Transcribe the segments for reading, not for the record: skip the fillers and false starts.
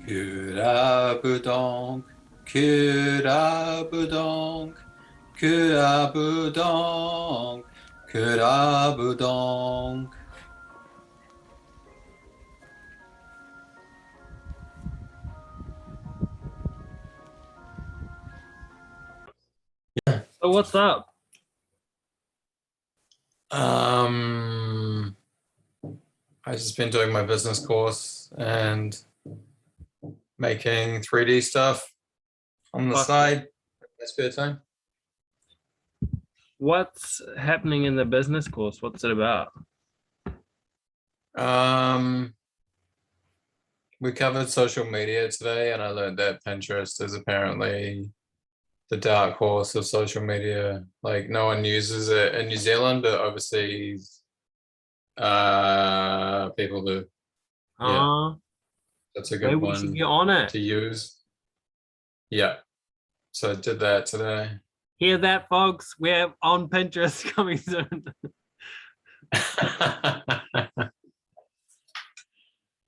Donk, Donk, Donk, Donk. So what's up? Um, I've just been doing my business course and making 3D stuff on the Fuck yeah. side. That's spare time. What's happening in the business course? What's it about? Um, we covered social media today, and I learned that Pinterest is apparently the dark horse of social media. Like no one uses it in New Zealand, but overseas, people do. Yeah, Uh, that's a Maybe good we should one get on it. to use. Yeah, so I did that today. Hear that, folks? We're on Pinterest coming soon.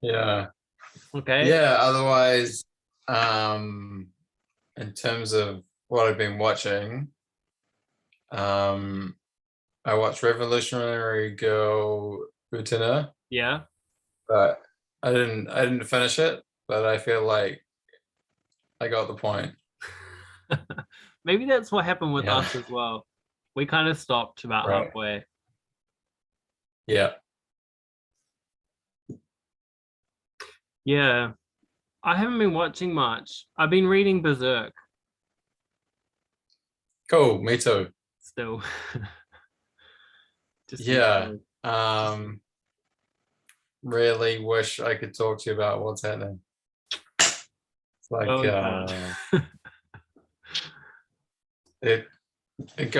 Yeah. Okay. Yeah, otherwise, um, in terms of what I've been watching, um, I watched Revolutionary Girl Utena, Yeah. but I didn't finish it, but I feel like I got the point. Maybe that's what happened with Yeah, us as well. We kind of stopped about right. halfway. Yeah. Yeah. I haven't been watching much. I've been reading Berserk Cool, me too. still. Just keep Yeah. going. Um, really wish I could talk to you about what's happening. It's like Oh god. it it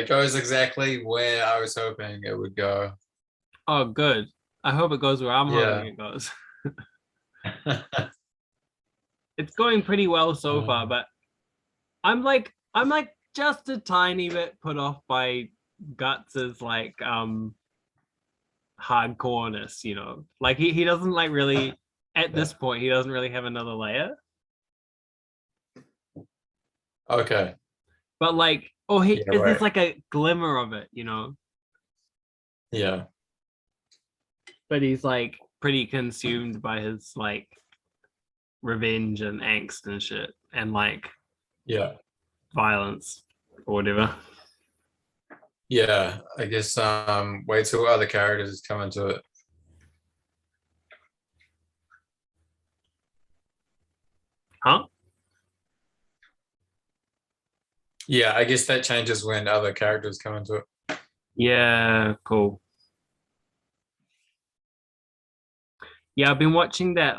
goes exactly where I was hoping it would go. Oh good. I hope it goes where I'm hoping Yeah. it goes. It's going pretty well so far, Um, but I'm like just a tiny bit put off by Guts's like hardcoreness, you know. Like he doesn't like really at yeah. this point he doesn't really have another layer. Okay. But like oh he Yeah, is this right. like a glimmer of it, you know? Yeah. But he's like pretty consumed by his like revenge and angst and shit and like Yeah. violence or whatever. Yeah. I guess wait till other characters come into it. Huh? Yeah, I guess that changes when other characters come into it. Yeah, cool. Yeah, I've been watching that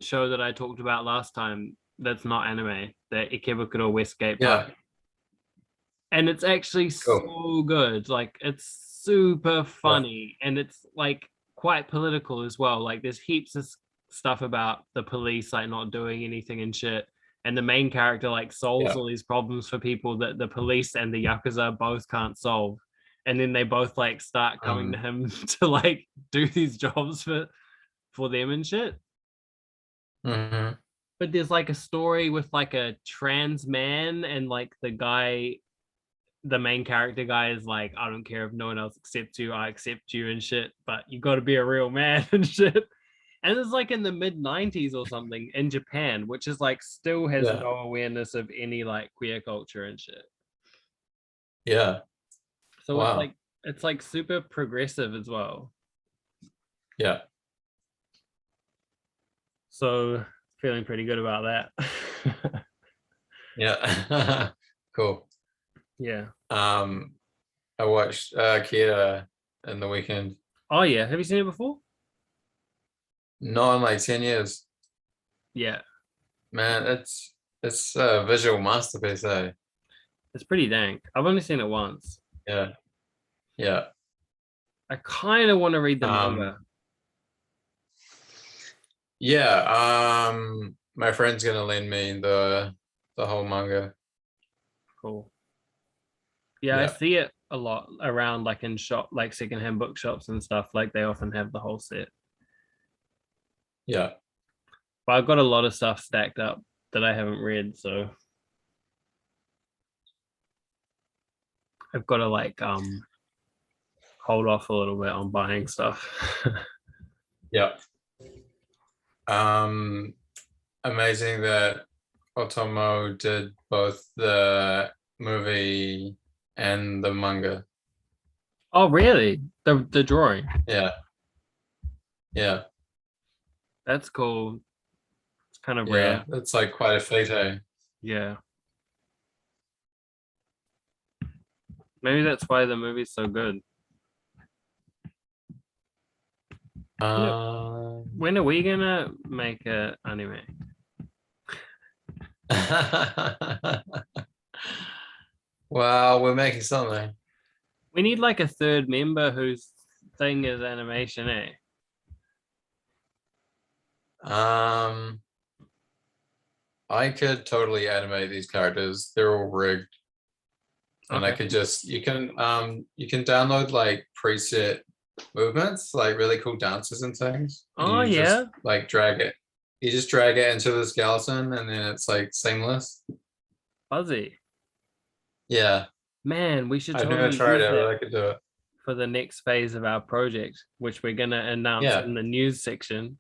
show that I talked about last time that's not anime, the Ikebukuro Westgate Park. Yeah. And it's actually Cool. so good. Like it's super Yeah. funny and it's like quite political as well. Like there's heaps of stuff about the police like not doing anything and shit. And the main character like solves Yeah. all these problems for people that the police and the Yakuza both can't solve. And then they both like start coming to Um, him to like do these jobs for them and shit. mhm. But there's like a story with like a trans man and like the main character guy is like, I don't care if no one else accepts you, I accept you and shit, but you got to be a real man and shit. And it's like in the mid 90s or something in Japan, which is like still has Yeah. no awareness of any like queer culture and shit. Yeah. So Wow. it's like super progressive as well. Yeah. So feeling pretty good about that. Yeah. Cool. Yeah. Um, I watched Kira in the weekend. Oh yeah. Have you seen it before? Not in like 10 years. Yeah. Man, it's a visual masterpiece, eh? It's pretty dank. I've only seen it once. Yeah. Yeah. I kind of want to read the Um, manga. yeah, my friend's gonna lend me the whole manga. Cool. Yeah, I Yeah. see it a lot around like in shop like secondhand bookshops and stuff. Like they often have the whole set. Yeah. But I've got a lot of stuff stacked up that I haven't read, so I've got to like hold off a little bit on buying stuff. Yeah. Um, Amazing that Otomo did both the movie and the manga. Oh, really? The drawing. Yeah. Yeah. That's cool. It's kind of Yeah. rare. It's like quite a feat, eh? Yeah. Maybe that's why the movie's so good. When are, Um, when are we gonna make a anime? well, we're making something. We need like a third member whose thing is animation, eh? Um, I could totally animate these characters. They're all rigged. And I Okay. could just you can download like preset movements, like really cool dances and things. And Oh you yeah. just like drag it. You just drag it into the skeleton and then it's like seamless. Fuzzy. Yeah. Man, we should I've never totally tried use it, but that I could do it. for the next phase of our project, which we're gonna announce Yeah. in the news section.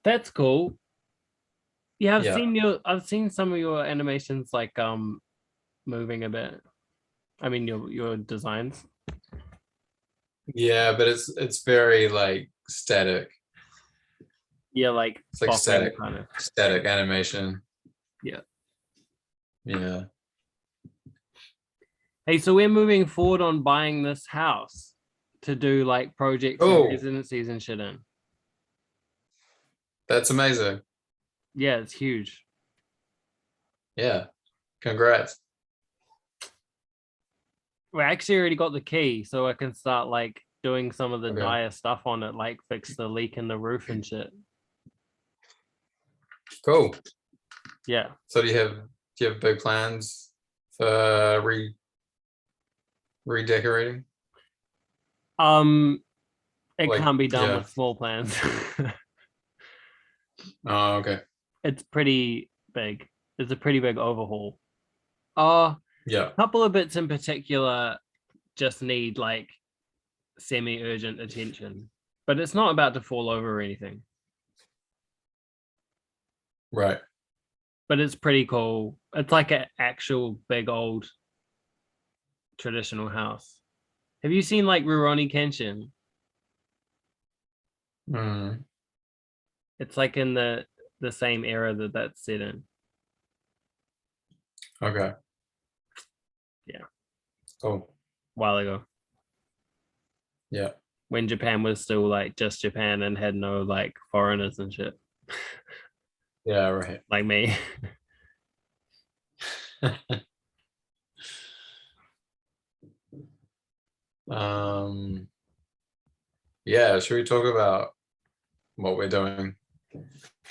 That's cool. Yeah, Yeah. I've seen some of your animations like moving a bit. I mean your designs. Yeah, but it's very like static. Yeah, like It's like bopping static kind of. static animation. Yeah. Yeah. Hey, so we're moving forward on buying this house to do like projects and Oh, residencies and shit in. that's amazing. Yeah, it's huge. Yeah. Congrats. We actually already got the key, so I can start like doing some of the Okay. dire stuff on it, like fix the leak in the roof and shit. Cool. Yeah. So do you have big plans for redecorating? Um, it Like, can't be done yeah. with small plans. Oh, okay. It's pretty big. It's a pretty big overhaul. A Yeah. couple of bits in particular just need like semi-urgent attention, but it's not about to fall over or anything. Right. But it's pretty cool. It's like an actual big old traditional house. Have you seen like Rurouni Kenshin? Mm, It's like in the same era that that's set in. okay. Yeah, a Cool. while ago Yeah. when Japan was still like just Japan and had no like foreigners and shit Yeah, right. like me. Um, yeah, should we talk about what we're doing?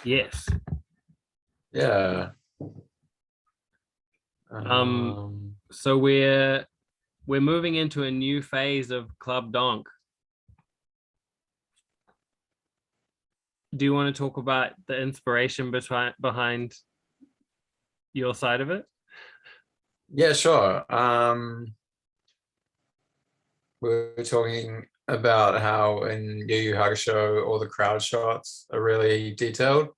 Yes. Yeah. Um. Um, So we're moving into a new phase of Club Donk. Do you want to talk about the inspiration behind your side of it? yeah, sure. We were talking about how in Yu Yu Hakusho all the crowd shots are really detailed.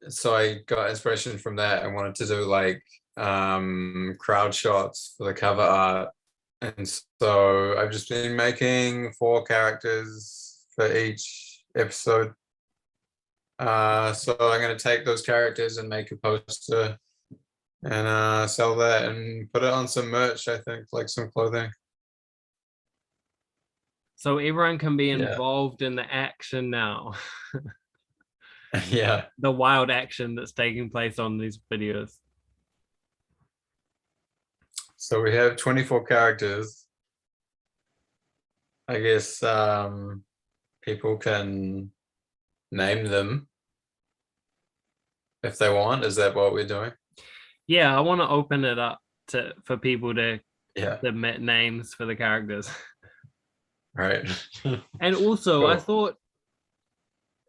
So I got inspiration from that and wanted to do like crowd shots for the cover art. And so I've just been making 4 characters for each episode. So I'm going to take those characters and make a poster and sell that and put it on some merch, I think, like some clothing. So everyone can be Yeah. involved in the action now. Yeah. The wild action that's taking place on these videos. So we have 24 characters. I guess people can name them if they want. Is that what we're doing? Yeah, I want to open it up to for people to Yeah. submit names for the characters. Right. And also, I Cool. thought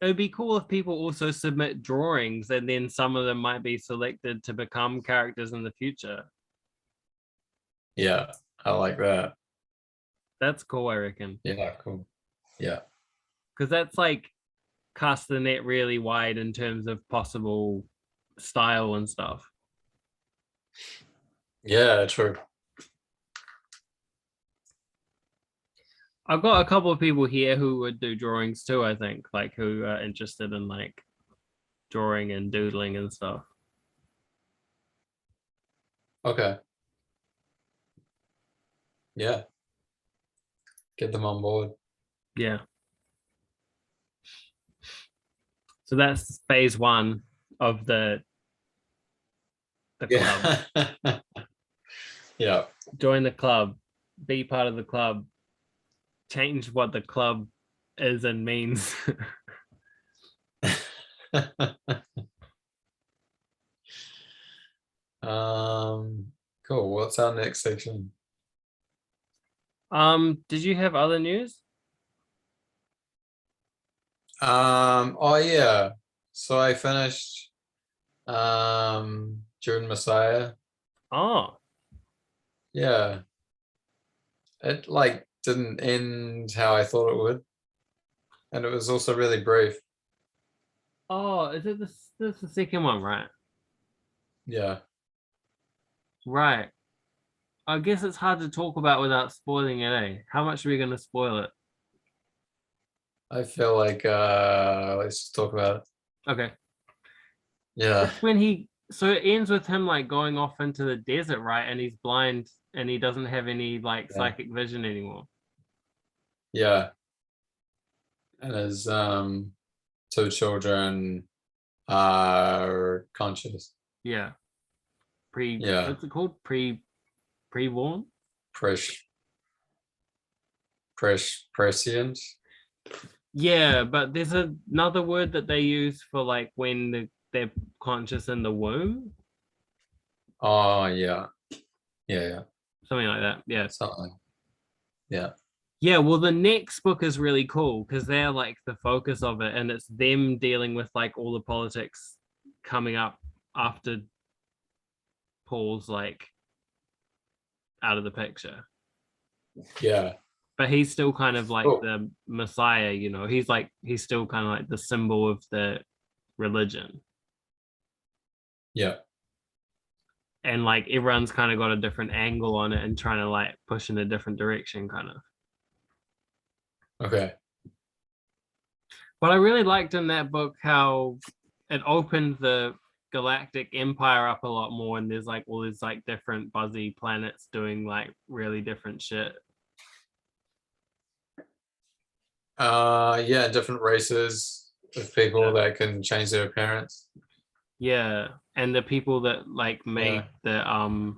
it would be cool if people also submit drawings and then some of them might be selected to become characters in the future. Yeah. I like that. That's cool, I reckon. Yeah. Cool. Yeah. Because that's like cast the net really wide in terms of possible style and stuff. Yeah. True. I've got a couple of people here who would do drawings too, I think, like who are interested in like drawing and doodling and stuff. Okay. Yeah. Get them on board. Yeah. So that's phase one of the club. Yeah. Yeah. Join the club, be part of the club, change what the club is and means. Cool. What's our next section? Did you have other news? Oh yeah. So I finished June Messiah. Oh, Yeah. It like didn't end how I thought it would. And it was also really brief. oh, is it this the second one, right? Yeah. Right. I guess it's hard to talk about without spoiling it, eh? How much are we gonna spoil it? I feel like let's just talk about it. Okay. Yeah. When he so it ends with him like going off into the desert, right? And he's blind and he doesn't have any like Yeah. psychic vision anymore. Yeah. And his two children are conscious. Yeah. Yeah. What's it called? Pre-born? Pres prescient. Yeah, but there's another word that they use for like when they're conscious in the womb, Oh yeah. Yeah, yeah. something like that. Yeah. Something. Yeah. Yeah, well, the next book is really cool because they're like the focus of it, and it's them dealing with like all the politics coming up after Paul's like out of the picture. Yeah. But he's still kind of like Cool. the Messiah, you know. He's still kind of like the symbol of the religion. Yeah. And like everyone's kind of got a different angle on it and trying to like push in a different direction, kind of. Okay. But I really liked in that book how it opened the galactic empire up a lot more, and there's like all these like different buzzy planets doing like really different shit. Yeah, different races of people Yeah. that can change their appearance. Yeah, and the people that like Yeah. made the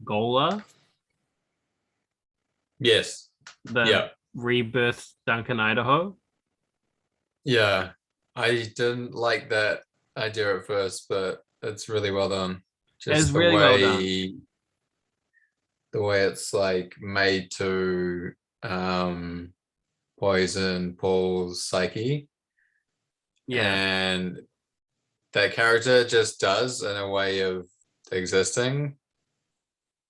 Gola, Yes. the Yeah. rebirth Duncan, Idaho. Yeah. I didn't like that idea at first, but it's really well done. It's Just really well done. the way it's like made to poison Paul's psyche. Yeah. And that character just does in a way of existing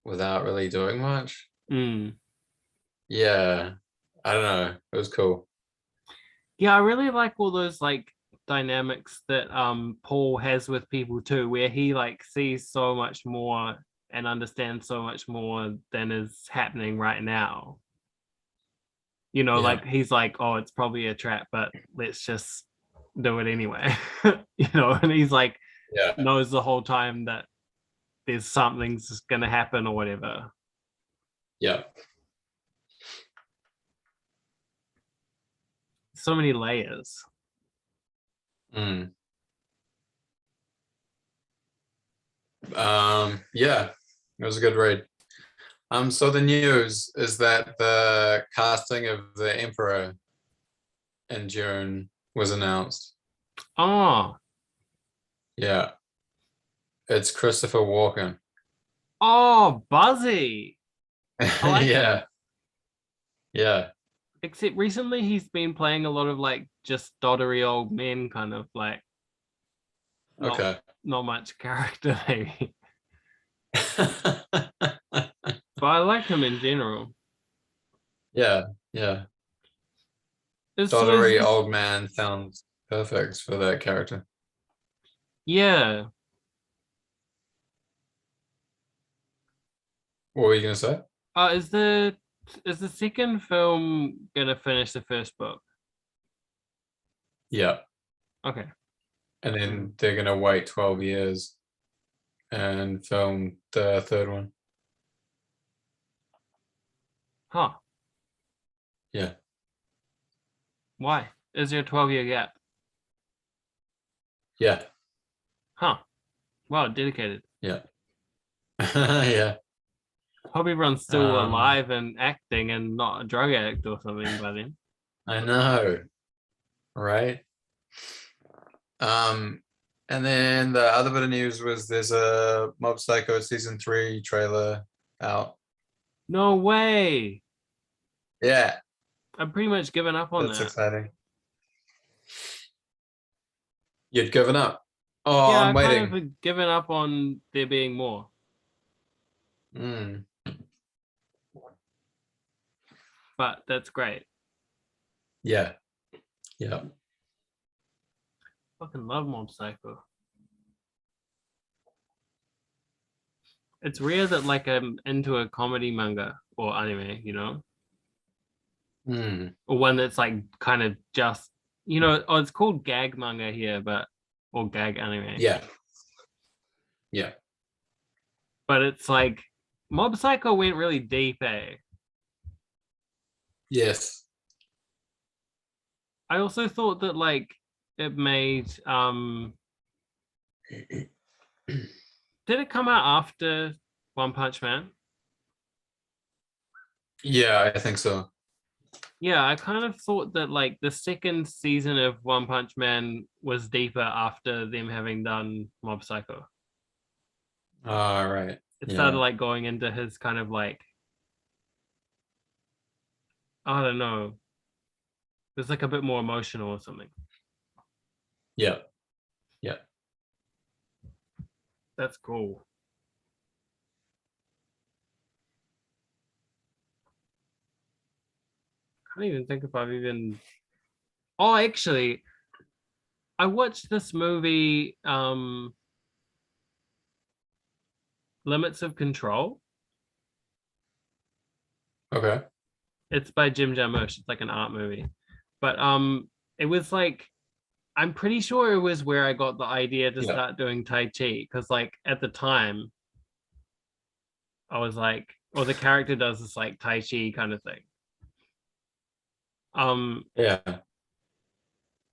without really doing much. Mm. Yeah. I don't know. It was cool. Yeah, I really like all those like dynamics that Paul has with people too, where he like sees so much more and understands so much more than is happening right now. You know, Yeah. like he's like, oh, it's probably a trap, but let's just do it anyway. You know, and he's like Yeah. knows the whole time that there's something's gonna happen or whatever. Yeah. So many layers. Mm. Yeah. It was a good read. So the news is that the casting of the Emperor in June was announced. Oh, Yeah. It's Christopher Walken. oh, Buzzy. I like him. Yeah. Yeah. Except recently he's been playing a lot of like just doddery old men, kind of like not Okay. not much character maybe. But I like him in general. Yeah. Yeah. Is Doddery this old man sounds perfect for that character. yeah. What were you gonna say? Is the second film gonna finish the first book? Yeah. Okay. And Mm. then they're gonna wait 12 years and film the third one. Huh. Yeah. Why? Is there a 12-year gap? Yeah. Huh. Wow, dedicated. Yeah. Yeah. Hope everyone's still Um, alive and acting and not a drug addict or something by then. I know, right? Um, and then the other bit of news was there's a Mob Psycho season 3 trailer out. No way. Yeah, I'm pretty much given up on that's that. exciting. You'd given up. Oh, Yeah, I'm I kind waiting. of given up on there being more. Mm, But that's great. yeah, yeah. Fucking love Mob Psycho. It's rare that like I'm into a comedy manga or anime, Mm, or one that's like kind of just, oh, it's called gag manga here, but or gag anime, yeah, yeah. but it's like Mob Psycho went really deep, eh? Yes. I also thought that like it made did it come out after One Punch Man? Yeah, I think so. Yeah, I kind of thought that like the second season of One Punch Man was deeper after them having done Mob Psycho. All right. It started Yeah, like going into his kind of like, I don't know, it was like a bit more emotional or something. yeah, yeah. That's cool. I can't even think if I've even. Oh, actually, I watched this movie, Limits of Control. Okay. It's by Jim Jarmusch. It's like an art movie, but it was like I'm pretty sure it was where I got the idea to Yeah. start doing Tai Chi because like at the time I was like, or the character does this like Tai Chi kind of thing. Um, Yeah.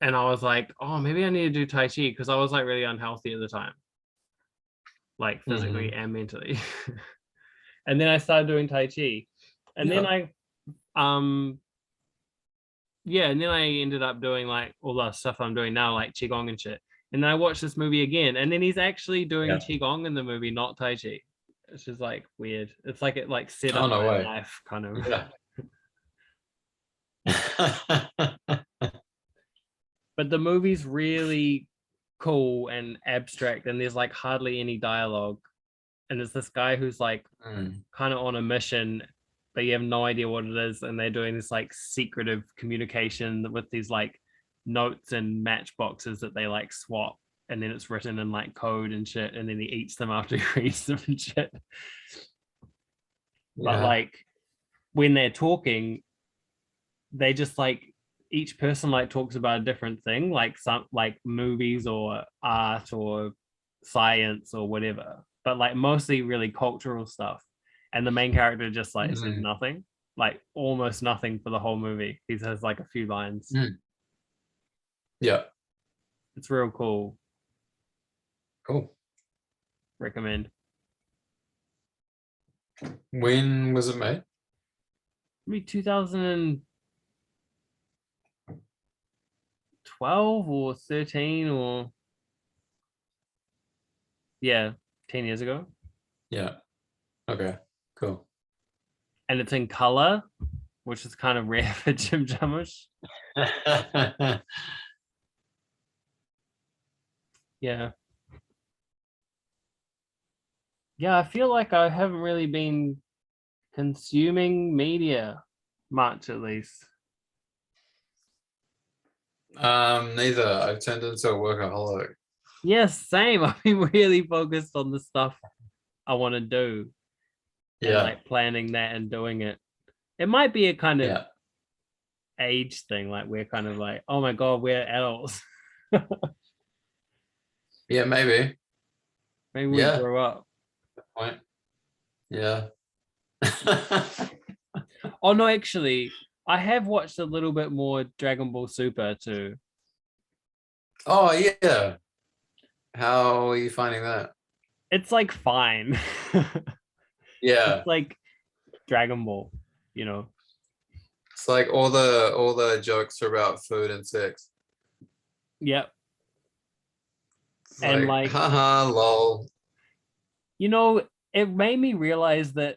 and I was like, oh, maybe I need to do Tai Chi because I was like really unhealthy at the time, like physically Hmm. and mentally. And then I started doing Tai Chi, and then Yeah. I um yeah, and then I ended up doing like all the stuff I'm doing now, like qigong and shit. And then I watched this movie again, and then he's actually doing Yeah. qigong in the movie, not tai chi. It's just like weird. It's like it like set Oh, up no my way. life, kind of. Yeah. But the movie's really cool and abstract, and there's like hardly any dialogue. And it's this guy who's like Mm, kind of on a mission, but you have no idea what it is, and they're doing this like secretive communication with these like notes and matchboxes that they like swap, and then it's written in like code and shit, and then he eats them after he reads them and shit. But yeah. like when they're talking, they just like each person like talks about a different thing, like some like movies or art or science or whatever, but like mostly really cultural stuff. And the main character just like says Mm, nothing, like almost nothing for the whole movie. He says like a few lines. mm, yeah. It's real cool. Cool. Recommend. When was it made? Maybe 2012 or 13 or yeah, 10 years ago. Yeah. Okay. Cool. and it's in color, which is kind of rare for Jim Jarmusch. Yeah. Yeah, I feel like I haven't really been consuming media much, at least. Neither. I've turned into a workaholic. Yes, same. I've been really focused on the stuff I want to do and Yeah, like planning that and doing it. It might be a kind of yeah, age thing, like we're kind of like, oh my god, we're adults. yeah, maybe. Maybe we Yeah, grew up. point. Yeah. Oh no, actually, I have watched a little bit more Dragon Ball Super too. Oh, yeah. How are you finding that? It's like fine. Yeah. It's like Dragon Ball, you know. It's like all the jokes are about food and sex. Yep. It's And like, like, haha, lol. you know, it made me realize that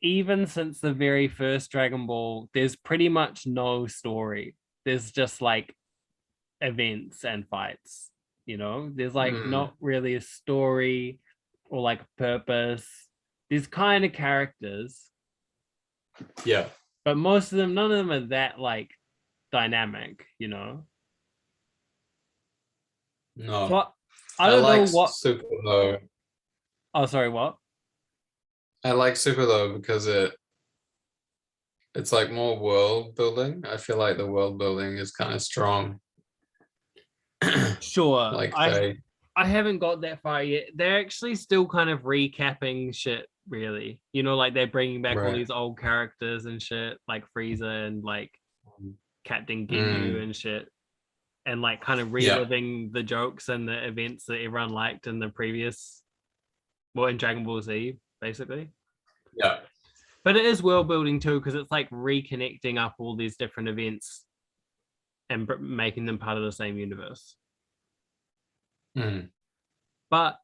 even since the very first Dragon Ball, there's pretty much no story. There's just like events and fights, you know? There's like Mm, not really a story or like a purpose. There's kind of characters, yeah. but most of them, none of them are that like dynamic, you know? So No. I I don't know like what. Super though. Oh, sorry, what? I like Super though because it's like more world building. I feel like the world building is kind of strong. Sure. Like I they I haven't got that far yet. They're actually still kind of recapping shit, really. You know, like they're bringing back all right. these old characters and shit, like Frieza and like Captain Ginyu Mm, and shit, and like kind of yeah. reliving the jokes and the events that everyone liked in the previous, well, in Dragon Ball Z, basically. Yeah. But it is world building too, because it's like reconnecting up all these different events and making them part of the same universe. Mm, But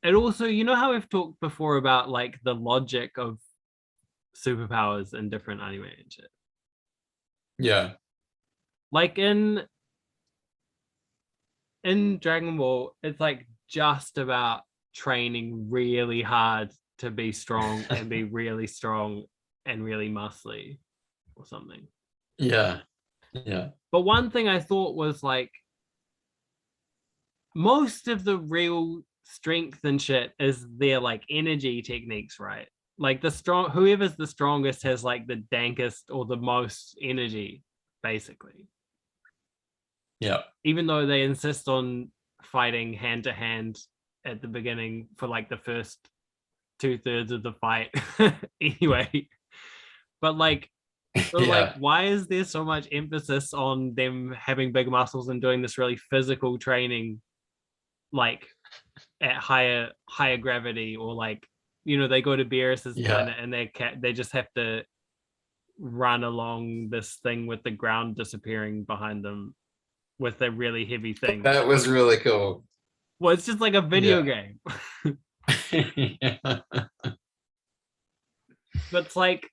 it also, you know how we've talked before about like the logic of superpowers in different anime and shit. yeah. Like in Dragon Ball, it's like just about training really hard to be strong and be really strong and really muscly or something. Yeah. Yeah. But one thing I thought was like most of the real strength and shit is their like energy techniques, right? Like the strong, whoever's the strongest has like the dankest or the most energy, basically. Yeah. Even though they insist on fighting hand to hand at the beginning for like the first 2/3 of the fight, anyway. But like, so like, Yeah. why is there so much emphasis on them having big muscles and doing this really physical training, like at higher gravity, or like, you know, they go to Beerus's Yeah. planet and they just have to run along this thing with the ground disappearing behind them with a really heavy thing. That was really cool. Well, it's just like a video Yeah. game. Yeah. But it's like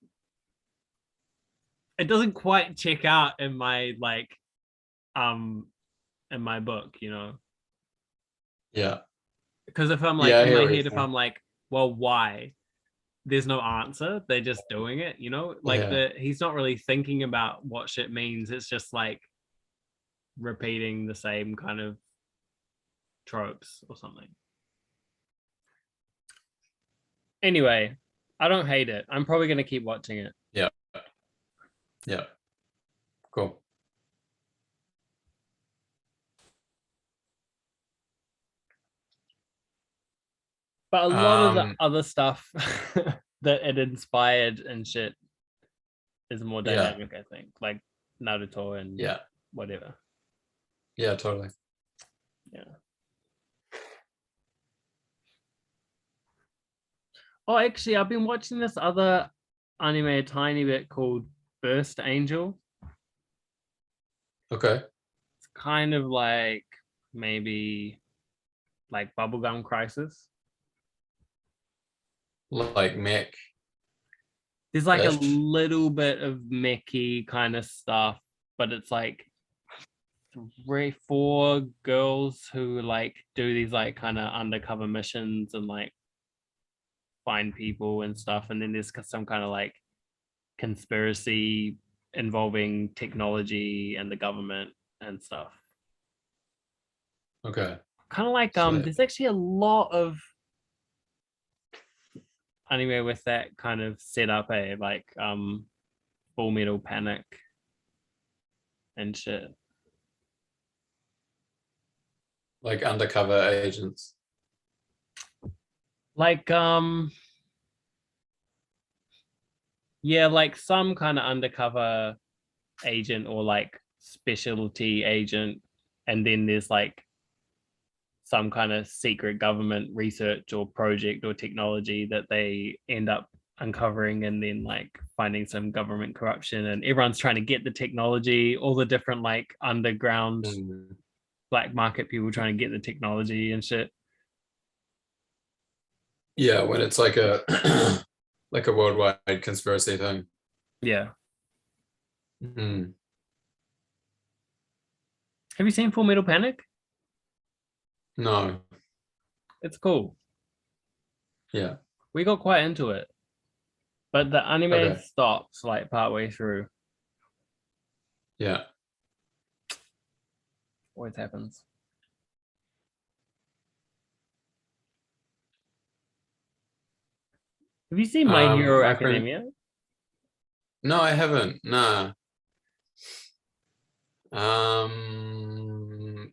it doesn't quite check out in my like um in my book, you know. Yeah. Because if I'm like Yeah, I in hear my what you're head, if saying. I'm like, well, why? There's no answer. They're just doing it, you know? Like Yeah. he's not really thinking about what shit means. It's just like repeating the same kind of tropes or something. Anyway, I don't hate it. I'm probably gonna keep watching it. Yeah. Yeah. Cool. But a lot of the Um, other stuff that it inspired and shit is more yeah. dynamic, I think. Like Naruto and Yeah. whatever. Yeah, totally. Yeah. Oh, actually, I've been watching this other anime a tiny bit called Burst Angel. Okay. It's kind of like maybe like Bubblegum Crisis. Like Mick. There's like a Ish. little bit of mechie kind of stuff, but it's like three, four girls who like do these like kind of undercover missions and like find people and stuff. And then there's some kind of like conspiracy involving technology and the government and stuff. Okay. Kind of like So there's actually a lot of anime with that kind of setup, like Full Metal Panic and shit. like undercover agents. Like yeah, like some kind of undercover agent or like specialty agent, and then there's like some kind of secret government research or project or technology that they end up uncovering and then like finding some government corruption, and everyone's trying to get the technology, all the different like underground Mm. black market people trying to get the technology and shit. Yeah, when it's like a like a worldwide conspiracy thing. Yeah. Mm. Have you seen Full Metal Panic? No. It's cool. Yeah. We got quite into it, but the anime Okay. stops like partway through. Yeah. Always happens. Have you seen My Hero My friend. Academia? No, I haven't. Nah.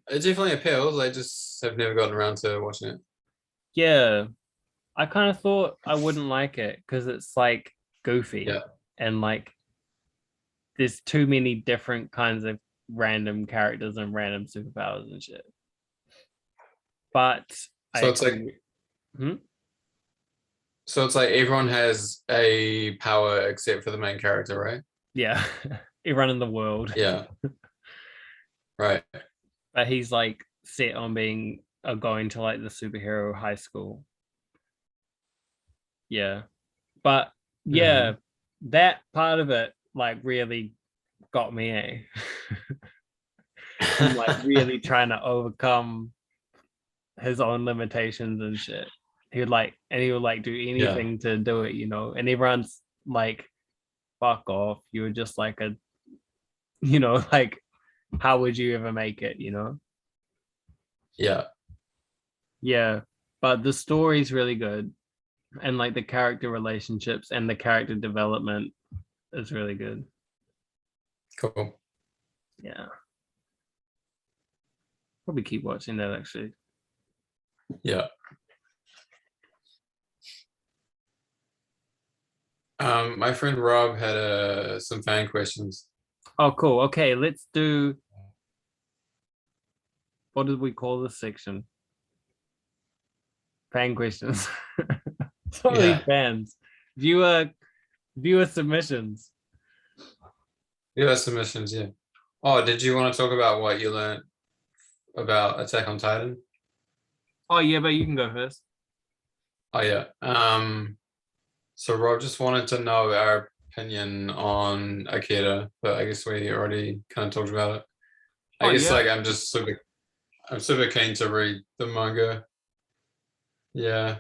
It definitely appeals. I just have never gotten around to watching it. Yeah, I kind of thought I wouldn't like it because it's like goofy Yeah. and like there's too many different kinds of random characters and random superpowers and shit. But I So it's like actually, hmm? so it's like everyone has a power except for the main character, right? Yeah, everyone in the world. Yeah. Right. But he's like set on being going to like the superhero high school. Yeah, but yeah, Hmm. that part of it like really got me. Him like really trying to overcome his own limitations and shit. He would like do Yeah. anything to do it, and everyone's like, fuck off. You were just like a, like, how would you ever make it? Yeah. Yeah. But the story's really good. And like the character relationships and the character development is really good. Cool. Yeah. Probably keep watching that actually. Yeah. My friend Rob had some fan questions. Oh, cool. Okay, let's do, what did we call this section? Fan questions. It's not really Yeah. fans. Viewer submissions. Yeah, submissions, yeah. Oh, did you want to talk about what you learned about Attack on Titan? Oh yeah, but you can go first. Oh yeah. So Rob just wanted to know our opinion on Akira, but I guess we already kind of talked about it. I Oh guess yeah. like I'm super keen to read the manga. Yeah.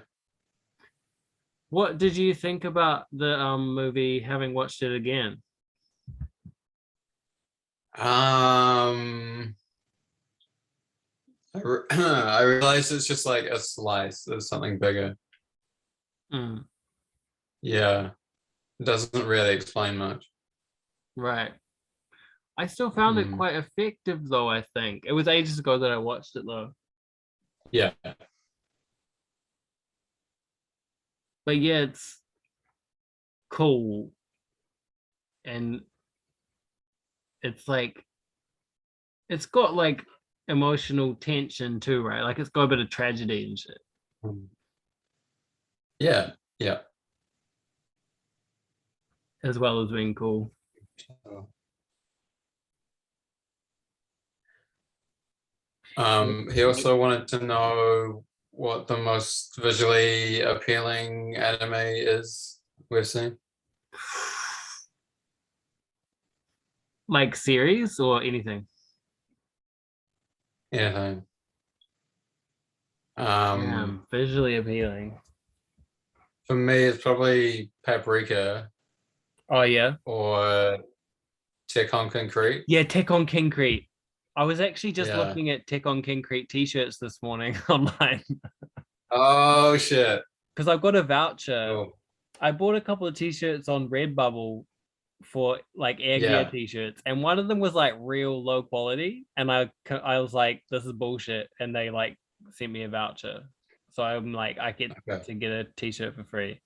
What did you think about the movie having watched it again? Um I realize it's just like a slice of something bigger. Mm, Yeah. It doesn't really explain much. right. I still found it Hmm. quite effective though, I think. It was ages ago that I watched it though. Yeah. But yeah, it's cool. And it's like it's got like emotional tension too, right? Like it's got a bit of tragedy and shit, Hmm. Yeah. Yeah. as well as being cool. He also wanted to know what the most visually appealing anime is we've seen. Like series or anything? Anything. Damn, visually appealing. For me, it's probably Paprika Oh yeah. or Tech on Concrete. Yeah, Tech on Concrete. I was actually just Yeah. looking at Tech on Concrete t-shirts this morning online Oh shit. because I've got a voucher. Cool. I bought a couple of t-shirts on Redbubble for like Air Gear Yeah. t-shirts, and one of them was like real low quality, and I was like, this is bullshit, and they like sent me a voucher, so I'm like, I get Okay. to get a t-shirt for free,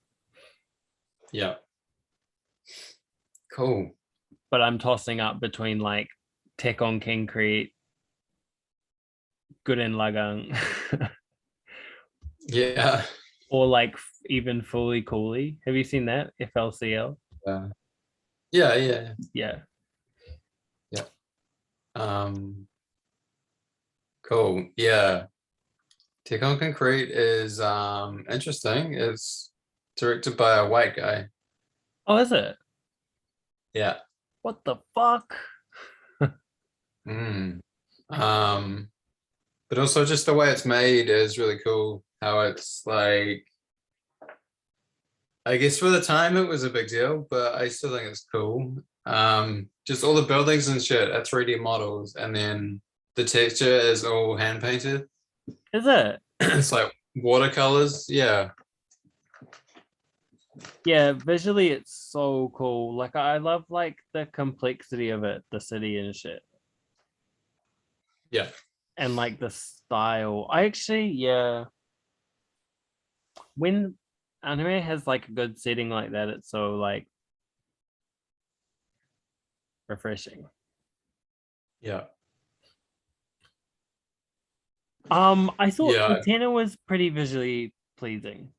Yeah. Cool. but I'm tossing up between like Tech on Concrete, Good in Lagang, Yeah. or like even Fully Coolly. Have you seen that? FLCL. Yeah. Yeah. Yeah. Yeah. Yeah. Um, cool. Yeah. Take on Concrete is interesting. It's directed by a white guy. Oh, is it? Yeah. What the fuck? Mm. Um, but also just the way it's made is really cool. How it's like, I guess for the time it was a big deal, but I still think it's cool. Just all the buildings and shit are 3D models, and then the texture is all hand painted. Is it? It's like watercolors. Yeah. Yeah, visually it's so cool. Like I love like the complexity of it, the city and shit. Yeah. And like the style. I actually, yeah, when anime has like a good setting like that, it's so like refreshing. Yeah. I thought Yeah. Katana was pretty visually pleasing.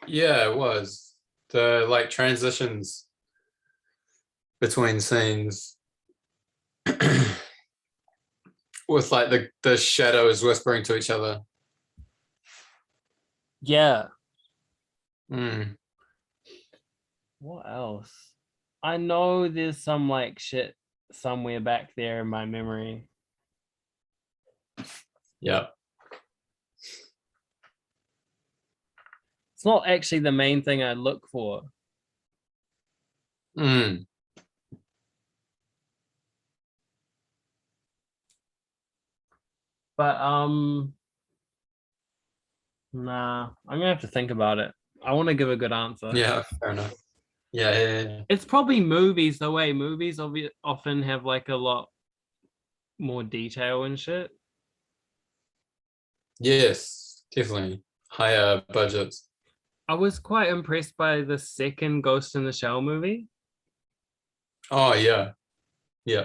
Yeah, it was. The like transitions between scenes with like the shadows whispering to each other. Yeah. Mm, What else? I know there's some like shit somewhere back there in my memory. yeah. It's not actually the main thing I look for. Mm, But nah, I'm gonna have to think about it. I want to give a good answer. yeah, fair enough. Yeah, yeah, yeah. It's probably movies, the way movies often have like a lot more detail and shit. Yes, definitely. Higher budgets. I was quite impressed by the second Ghost in the Shell movie. Oh yeah. Yeah.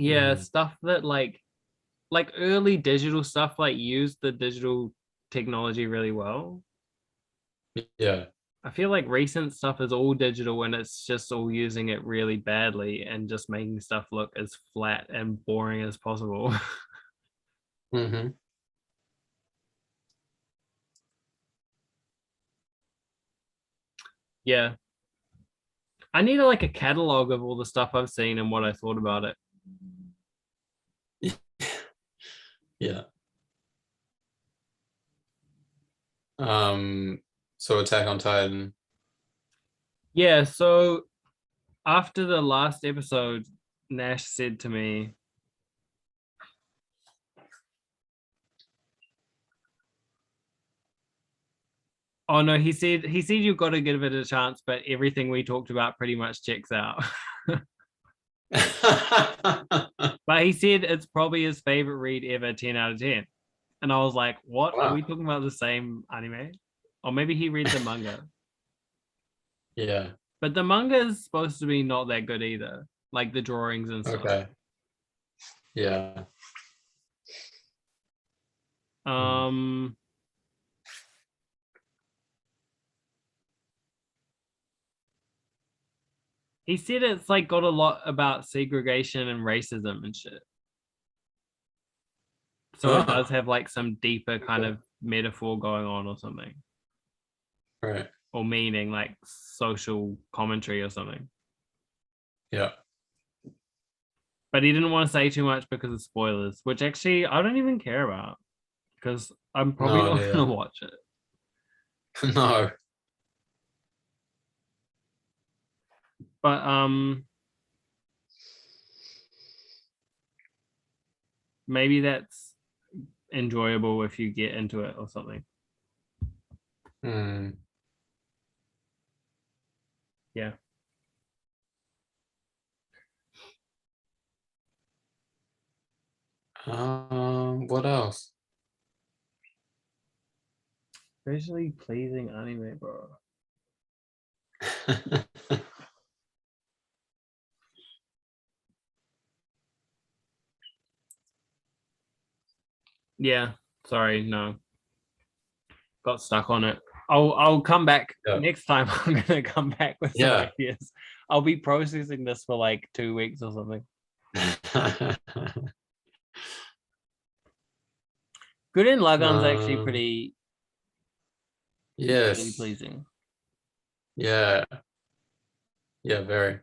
Yeah, Mm, stuff that like early digital stuff like used the digital technology really well. yeah. I feel like recent stuff is all digital and it's just all using it really badly and just making stuff look as flat and boring as possible. Hmm. Yeah. I need like a catalog of all the stuff I've seen and what I thought about it. Yeah. So Attack on Titan. Yeah, so after the last episode, Nash said to me, "Oh no," he said you've got to give it a chance, but everything we talked about pretty much checks out. But he said it's probably his favorite read ever, 10 out of 10. And I was like, what? Are Wow. we talking about the same anime? Or maybe he read the manga. Yeah. But the manga is supposed to be not that good either. Like the drawings and stuff. Okay. Yeah. Mm. Um he said it's like got a lot about segregation and racism and shit. So it does Oh, have like some deeper kind cool. of metaphor going on or something. Right. or meaning, like social commentary or something. Yeah. But he didn't want to say too much because of spoilers, which actually I don't even care about because I'm probably No, not neither. gonna watch it. No. But maybe that's enjoyable if you get into it or something. Hmm. Yeah. What else? Visually pleasing anime, bro. Yeah. Sorry, no. Got stuck on it. I'll come back Yeah. next time. I'm gonna come back with some Yeah. ideas. I'll be processing this for like 2 weeks or something. Good in Lagan's actually Um, pretty visually yes. pleasing. Yeah. Yeah, very.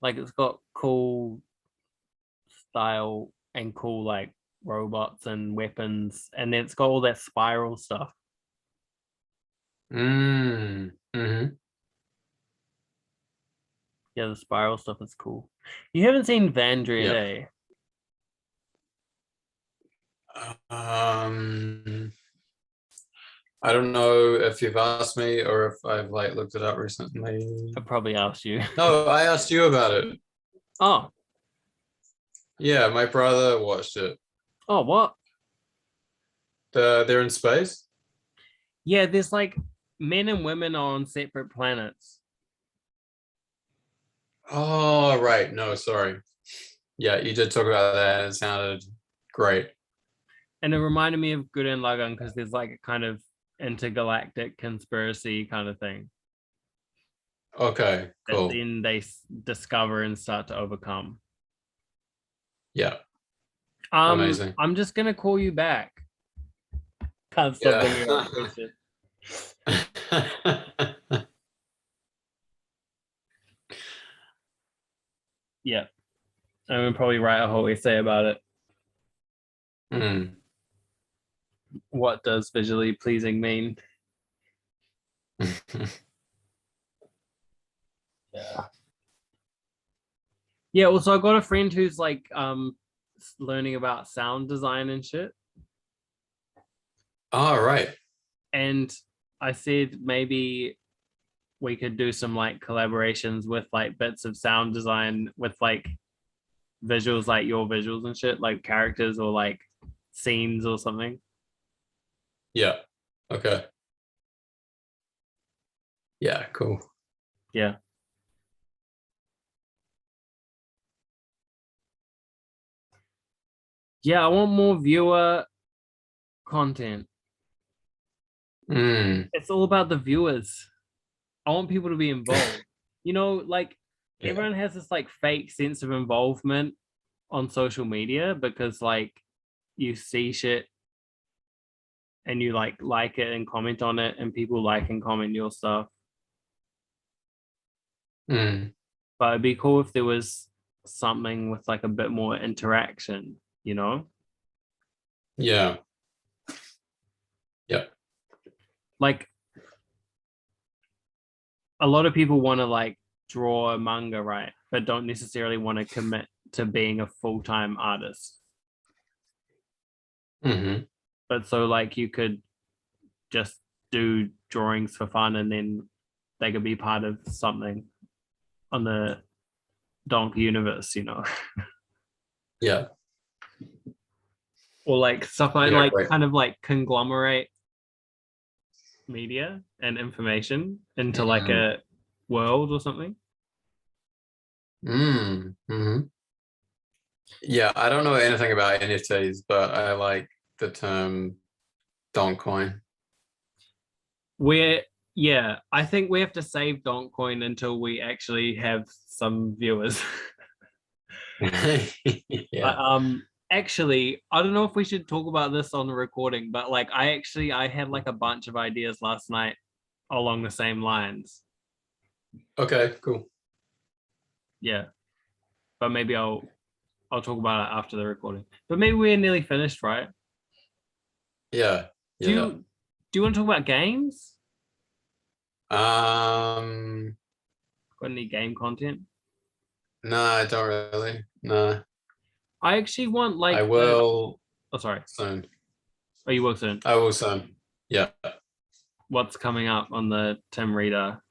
Like it's got cool style and cool like robots and weapons, and then it's got all that spiral stuff. Mm-hmm. Yeah, the spiral stuff is cool. You haven't seen Vandred, Yeah. eh? Um, I don't know if you've asked me or if I've like looked it up recently. I probably asked you. No, I asked you about it. Oh, Yeah, my brother watched it. oh, what? They're in space. Yeah, there's like men and women are on separate planets. Oh, right. No, sorry. Yeah, you did talk about that and it sounded great. And it reminded me of Gurren Lagann because there's like a kind of intergalactic conspiracy kind of thing Okay, that cool. then they discover and start to overcome. Yeah, amazing. I'm just gonna call you back. Can't stop thinking about Yeah. the question. Yeah, I'm gonna probably write a whole essay about it. Hmm. What does visually pleasing mean? Yeah. Yeah, also I got a friend who's like learning about sound design and shit. All right. And I said maybe we could do some like collaborations with like bits of sound design with like visuals, like your visuals and shit, like characters or like scenes or something. Yeah. Okay. Yeah, cool. Yeah. Yeah, I want more viewer content. Mm. It's all about the viewers. I want people to be involved. You know, like Yeah. everyone has this like fake sense of involvement on social media because like you see shit and you like it and comment on it and people like and comment your stuff. Mm. But it'd be cool if there was something with like a bit more interaction, you know? Yeah. Yeah. Like a lot of people want to like draw a manga, right? But don't necessarily want to commit to being a full-time artist. Mm-hmm. But so like you could just do drawings for fun and then they could be part of something on the Donk universe, you know? Yeah. Or like stuff Yeah, like great. kind of like conglomerate media and information into like Mm. a world or something. Mm. Mm-hmm. Yeah, I don't know anything about NFTs, but I like the term Donk coin. We're yeah, I think we have to save Donkcoin until we actually have some viewers. But Yeah. actually, I don't know if we should talk about this on the recording, but like I had like a bunch of ideas last night along the same lines. Okay, cool. Yeah, but maybe I'll talk about it after the recording. But maybe we're nearly finished, right? Yeah. Do Yeah. you want to talk about games? Um, Got any game content? no, I don't really. No, I actually want I like the. will Oh, sorry. soon. Oh, you will soon. I will soon. Yeah. What's coming up on the Tim Reader?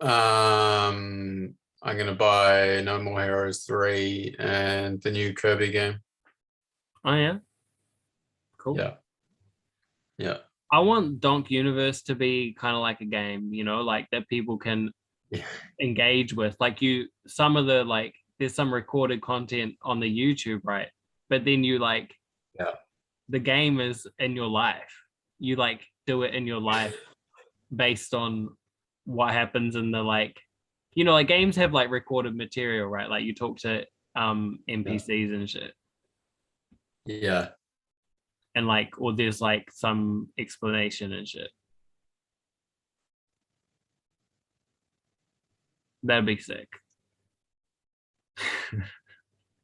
I'm gonna buy No More Heroes 3 and the new Kirby game. Oh yeah, cool. Yeah. Yeah. I want Donk Universe to be kind of like a game, like that people can Yeah. engage with. Like some of the like, there's some recorded content on the YouTube, right? But then you like Yeah. the game is in your life. You like do it in your life based on what happens in the like, like games have like recorded material, right? Like you talk to NPCs and shit. Yeah. And like, or there's like some explanation and shit. That'd be sick.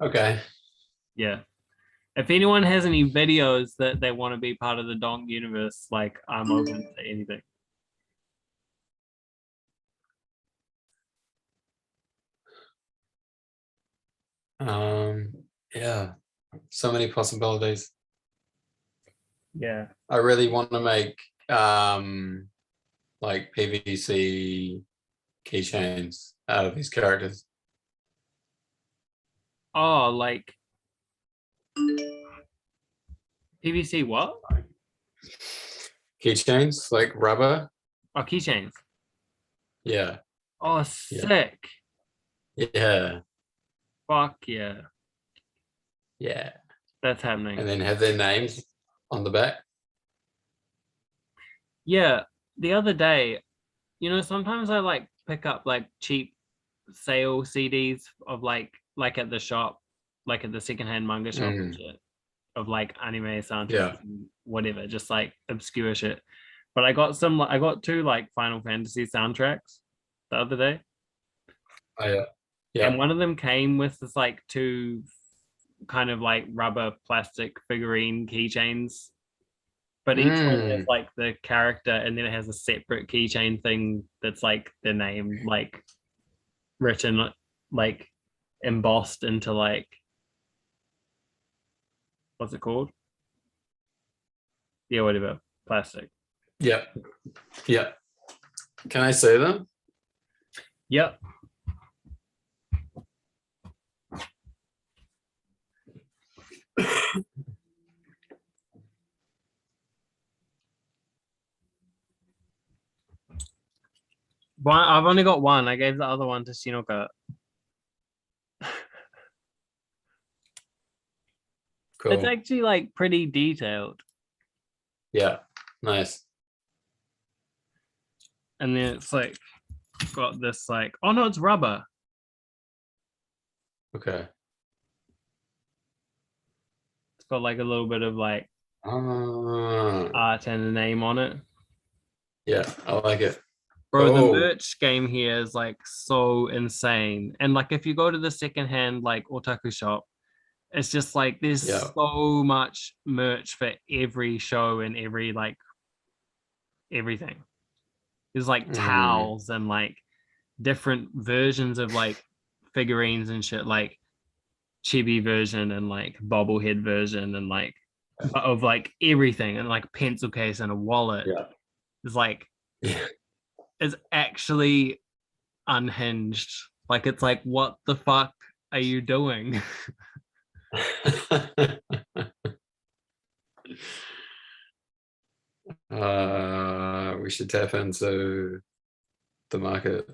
Okay. Yeah. If anyone has any videos that they want to be part of the Donk universe, like I'm open to anything. Yeah. So many possibilities. Yeah. I really want to make like PVC keychains out of these characters. Oh, like PVC what? Keychains, like rubber. Oh, keychains. Yeah. Oh, Yeah. sick. Yeah. Fuck yeah. Yeah. That's happening. And then have their names on the back. Yeah. The other day, sometimes I like pick up like cheap sale CDs of like at the shop, like at the secondhand manga shop and shit, of like anime soundtracks Yeah. and whatever, just like obscure shit. But I got two like Final Fantasy soundtracks the other day. Oh, yeah. And Yeah. one of them came with this like two kind of like rubber plastic figurine keychains, but each one has Mm. like the character and then it has a separate keychain thing that's like the name like written like embossed into like, what's it called? Yeah, whatever, plastic. Yeah. Yeah. Can I say them? Yep. I've only got one. I gave the other one to Shinoka. Cool. It's actually like pretty detailed. Yeah. Nice. And then it's like got this like, oh no, it's rubber. Okay. It's got like a little bit of like art and a name on it. Yeah, I like it. Bro, the Oh. merch game here is like so insane. And like if you go to the secondhand like otaku shop, it's just like there's Yeah. so much merch for every show and every like everything. There's like towels and like different versions of like figurines and shit, like chibi version and like bobblehead version and like of like everything and like pencil case and a wallet. Yeah. It's like Yeah. is actually unhinged. Like it's like, what the fuck are you doing? We should tap into the market.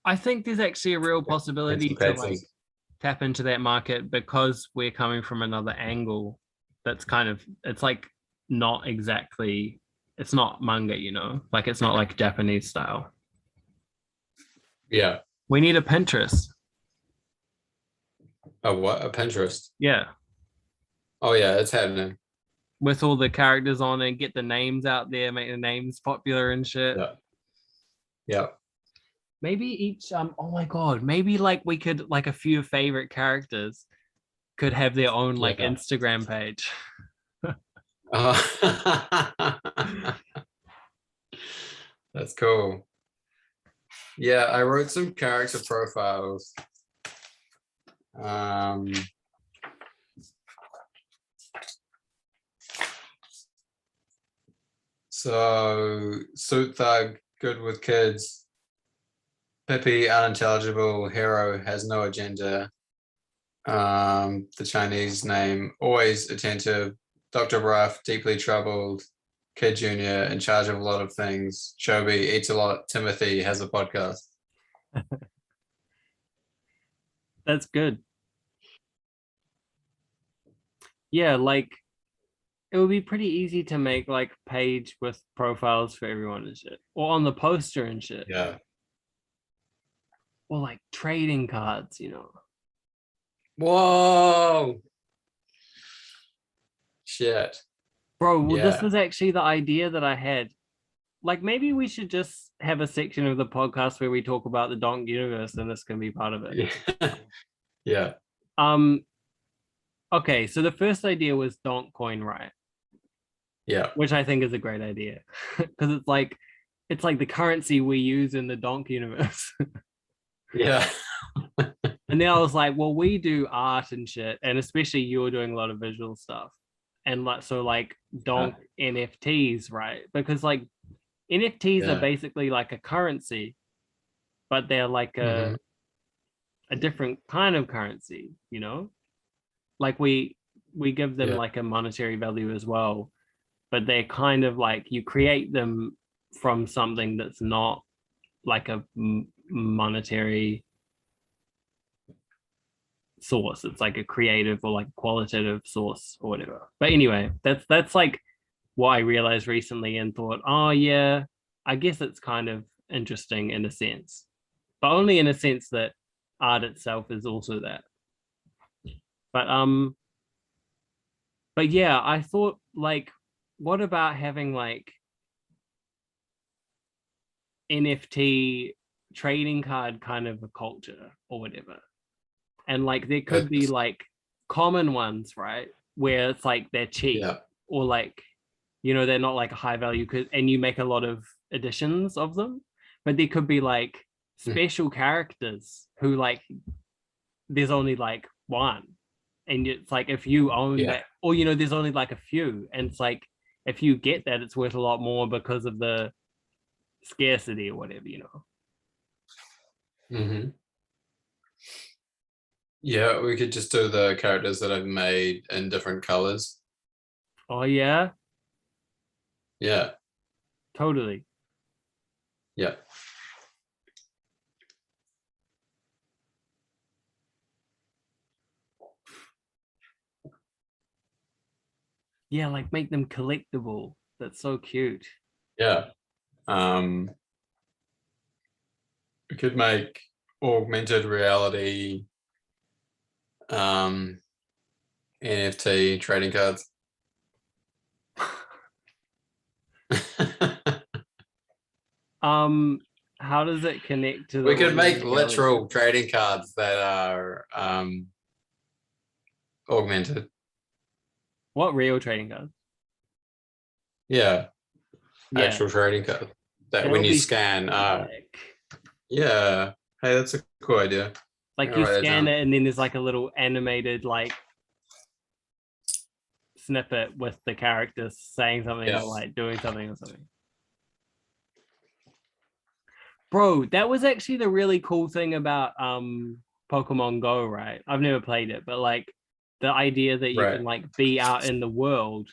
I think there's actually a real possibility to like Pencil tap into that market because we're coming from another angle that's kind of, it's like not exactly, it's not manga, like it's not like Japanese style. Yeah. We need a Pinterest. Oh, what? A Pinterest? Yeah. Oh, yeah, it's happening. with all the characters on it, get the names out there, make the names popular and shit. Yeah. Yeah. Maybe each oh my god, maybe like we could like a few favorite characters could have their own like Yeah. Instagram page. That's cool. Yeah, I wrote some character profiles. So Suit Thug, good with kids. Pippi, unintelligible. Hero has no agenda. The Chinese name, always attentive. Dr. Ruff, deeply troubled. Kid Jr., in charge of a lot of things. Chobi, eats a lot. Timothy has a podcast. That's good. Yeah, like it would be pretty easy to make like page with profiles for everyone and shit, or on the poster and shit, Yeah. or like trading cards, you know. Whoa. Shit. Bro, well, this Yeah. was actually the idea that I had. Like maybe we should just have a section of the podcast where we talk about the Donk universe, and this can be part of it. Yeah. Yeah. Um. Okay, so the first idea was Donk coin, right? Yeah. Which I think is a great idea because it's like the currency we use in the Donk universe. Yeah. And then I was like, well, we do art and shit, and especially you're doing a lot of visual stuff, and like so like Donk NFTs, right? Because like NFTs are Yeah. basically like a currency, but they're like Mhm. a different kind of currency, you know? Like we give them Yeah. like a monetary value as well, but they're kind of like you create them from something that's not like a monetary source. It's like a creative or like qualitative source or whatever. But anyway, that's like what I realized recently and thought, oh yeah, I guess it's kind of interesting in a sense, but only in a sense that art itself is also that. But but yeah, I thought like, what about having like NFT trading card kind of a culture or whatever? And like there could be It's, like common ones, right? Where it's like they're cheap yeah. or like, you know, they're not like a high value and you make a lot of editions of them. But there could be like Mm. special characters who like there's only like one. And it's like if you own Yeah. that, or you know, there's only like a few, and it's like if you get that, it's worth a lot more because of the scarcity or whatever, you know. Mhm. Yeah, we could just do the characters that I've made in different colors. Oh yeah, Yeah. totally. Yeah. Yeah, like make them collectible. That's so cute. Yeah. Um, we could make augmented reality um NFT trading cards. How does it connect to the We could make augmented reality? literal trading cards that are augmented. What real trading cards? Yeah, Yeah, actual trading cards that that'll when you be scan, sick. yeah. Hey, that's a cool idea. I'm Like gonna you write that scan down. it, and then there's like a little animated like snippet with the characters saying something Yeah. or like doing something or something. Bro, that was actually the really cool thing about Pokemon Go, right? I've never played it, but like the idea that you can Right. like be out in the world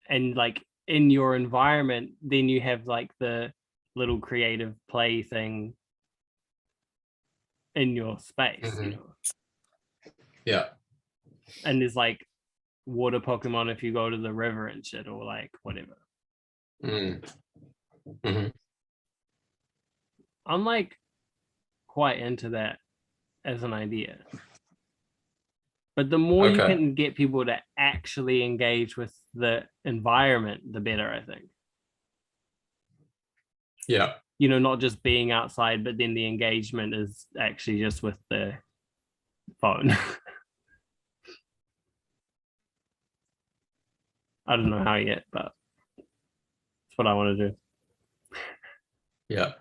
and like in your environment, then you have like the little creative play thing in your space, you Mhm. know. Yeah. And there's like water Pokemon if you go to the river and shit or like whatever. Mm. Mhm. I'm like quite into that as an idea. But the more you Okay. can get people to actually engage with the environment, the better, I think. Yeah. You know, not just being outside, but then the engagement is actually just with the phone. I don't know how yet, but that's what I want to do. Yeah.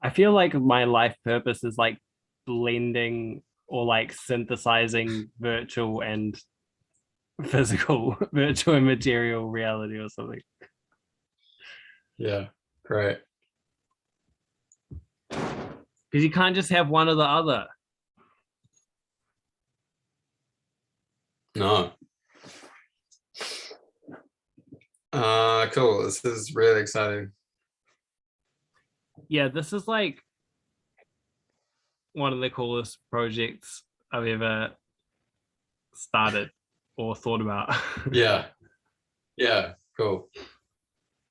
I feel like my life purpose is like blending or like synthesizing virtual and physical, virtual and material reality or something. Yeah. Great. Because you can't just have one or the other. No. Cool. This is really exciting. Yeah, this is like one of the coolest projects I've ever started or thought about. Yeah. Yeah. Cool.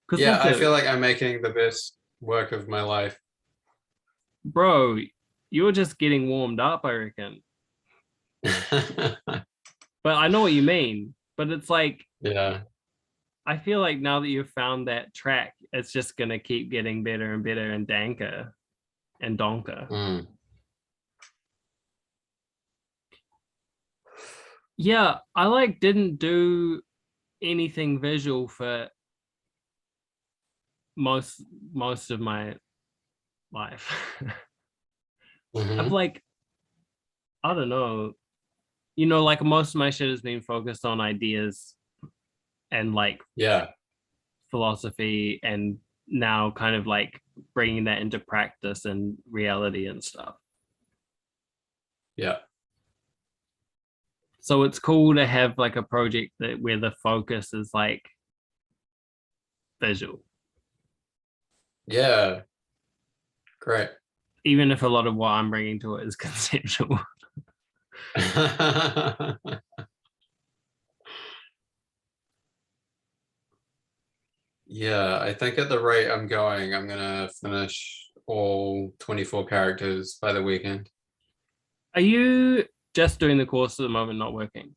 Because Yeah, I also, feel like I'm making the best work of my life. bro, you're just getting warmed up, I reckon. But I know what you mean. But it's like, Yeah. I feel like now that you've found that track, it's just gonna keep getting better and better and danker and donker. Mm. Yeah, I like didn't do anything visual for most most of my life. I've Hmm. like, I don't know, you know, like most of my shit has been focused on ideas and like Yeah. philosophy, and now kind of like bringing that into practice and reality and stuff. Yeah. So it's cool to have like a project that where the focus is like visual, Yeah. Great. even if a lot of what I'm bringing to it is conceptual. Yeah, I think at the rate I'm going, I'm gonna finish all 24 characters by the weekend. Are you just doing the course at the moment, not working?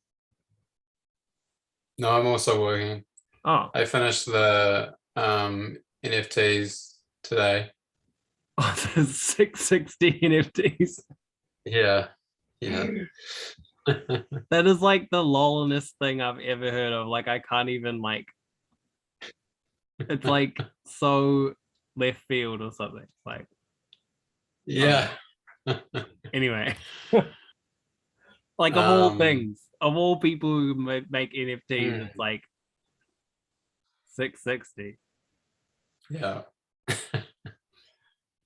No, I'm also working. Oh, I finished the NFTs today. oh, there's 660 NFTs. Yeah. Yeah. That is like the lolness thing I've ever heard of. Like I can't even like, it's like so left field or something. Like, I don't Yeah. know. Anyway, like of all Um, things, of all people who make NFTs, mm, it's like 660. yeah.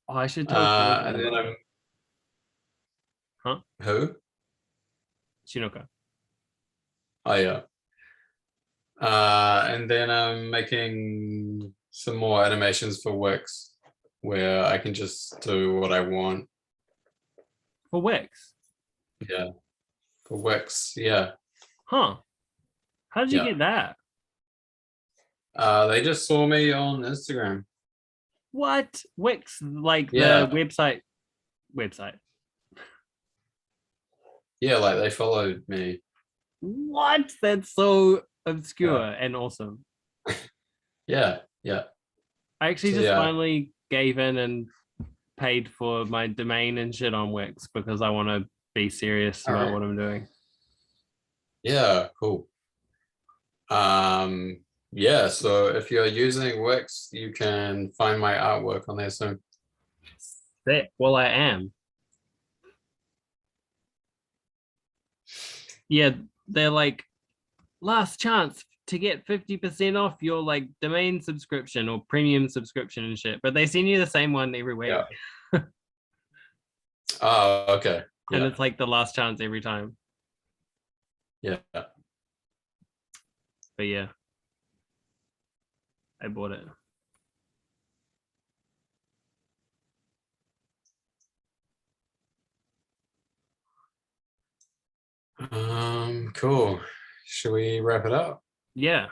Oh, I should tell Shinoka And then about I'm it. Huh? who? Shinoka. Oh yeah. And then I'm making some more animations for Wix where I can just do what I want. For Wix. Yeah. For Wix. Yeah. Huh. How did you Yeah. get that? They just saw me on Instagram. What? Wix, like the Yeah. website. Yeah, like they followed me. What? That's so obscure Yeah. and awesome. Yeah. Yeah. I actually So just yeah. finally gave in and paid for my domain and shit on Wix because I want to be serious All about right. what I'm doing. Yeah, cool. Um, yeah, so if you're using Wix, you can find my artwork on there soon. Sick. Well, I am. Yeah, they're like last chance to get 50% off your like domain subscription or premium subscription and shit. But they send you the same one every week. Yeah. Oh, okay. And Yeah. it's like the last chance every time. Yeah. But yeah, I bought it. Cool. Should we wrap it up? Yeah.